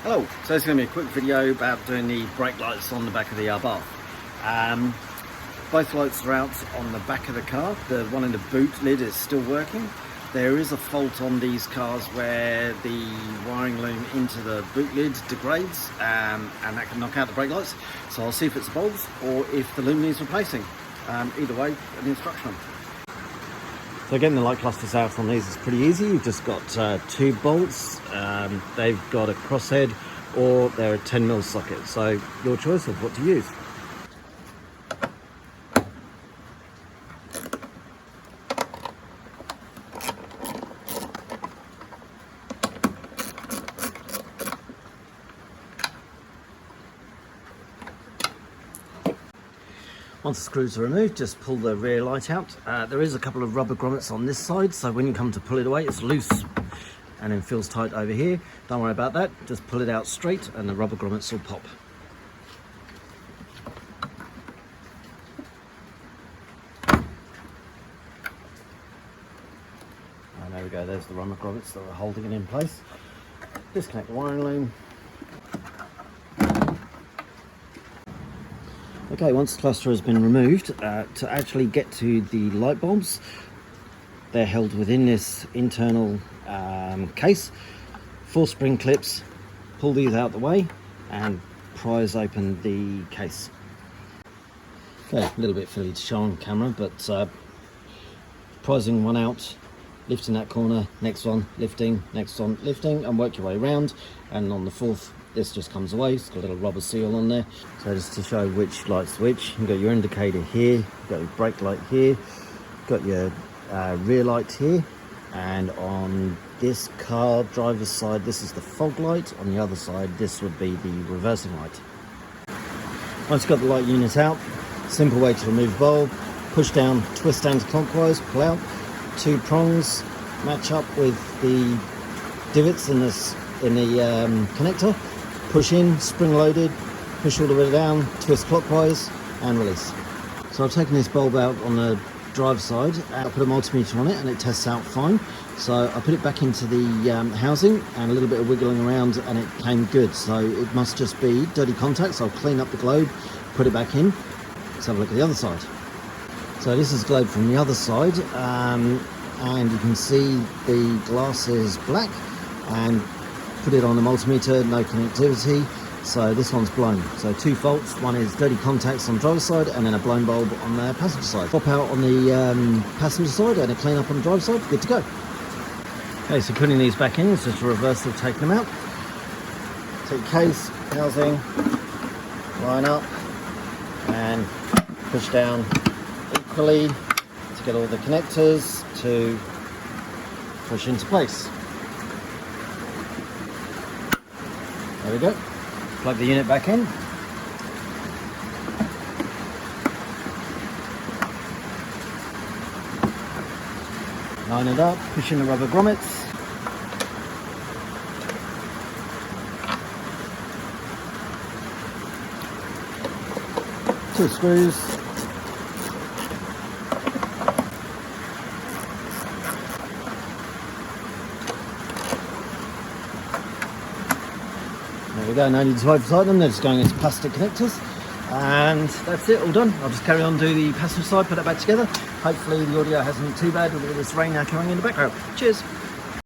Hello, so it's going to be a quick video about doing the brake lights on the back of the Abarth. Both lights are out on the back of the car. The one in the boot lid is still working. There is a fault on these cars where the wiring loom into the boot lid degrades and that can knock out the brake lights. So I'll see if it's the bulbs or if the loom needs replacing. Either way, an instruction. So getting the light clusters out on these is pretty easy. You've just got 2 bolts. They've got a crosshead or they're a 10mm socket. So your choice of what to use. Once the screws are removed, just pull the rear light out. There is a couple of rubber grommets on this side, so when you come to pull it away, it's loose and then feels tight over here. Don't worry about that, just pull it out straight and the rubber grommets will pop. And there we go, there's the rubber grommets that are holding it in place. Disconnect the wiring loom. Okay, once the cluster has been removed, to actually get to the light bulbs, they're held within this internal case. 4 spring clips, pull these out the way and prise open the case. Okay, a little bit fiddly to show on camera, but prising one out, lifting that corner, next one, lifting, next one, lifting, and work your way around, and on the 4th, this just comes away. It's got a little rubber seal on there. So just to show which light's which, you've got your indicator here, you've got your brake light here, you've got your rear light here, and on this car driver's side, this is the fog light. On the other side, this would be the reversing light. Once you've got the light unit out, simple way to remove the bulb, push down, twist anti-clockwise, pull out. 2 prongs match up with the divots in the connector. Push in, spring loaded, push all the way down, twist clockwise and release. So I've taken this bulb out on the driver's side, I put a multimeter on it and it tests out fine. So I put it back into the housing and a little bit of wiggling around and it came good. So it must just be dirty contacts. I'll clean up the globe, put it back in. Let's have a look at the other side. So this is globe from the other side and you can see the glass is black, and put it on the multimeter, no connectivity, so this one's blown. So 2 faults, one is dirty contacts on the driver's side and then a blown bulb on the passenger side. Pop out on the passenger side and a clean up on the driver's side, good to go. Okay, so putting these back in is just a reversal of taking them out. Take case, housing, line up and push down equally to get all the connectors to push into place. There we go. Plug the unit back in. Line it up, push in the rubber grommets. Two screws. There we go, no need to oversight them, they're just going into plastic connectors. And that's it, all done. I'll just carry on, do the passenger side, put it back together. Hopefully the audio hasn't been too bad with all this rain now coming in the background. Cheers.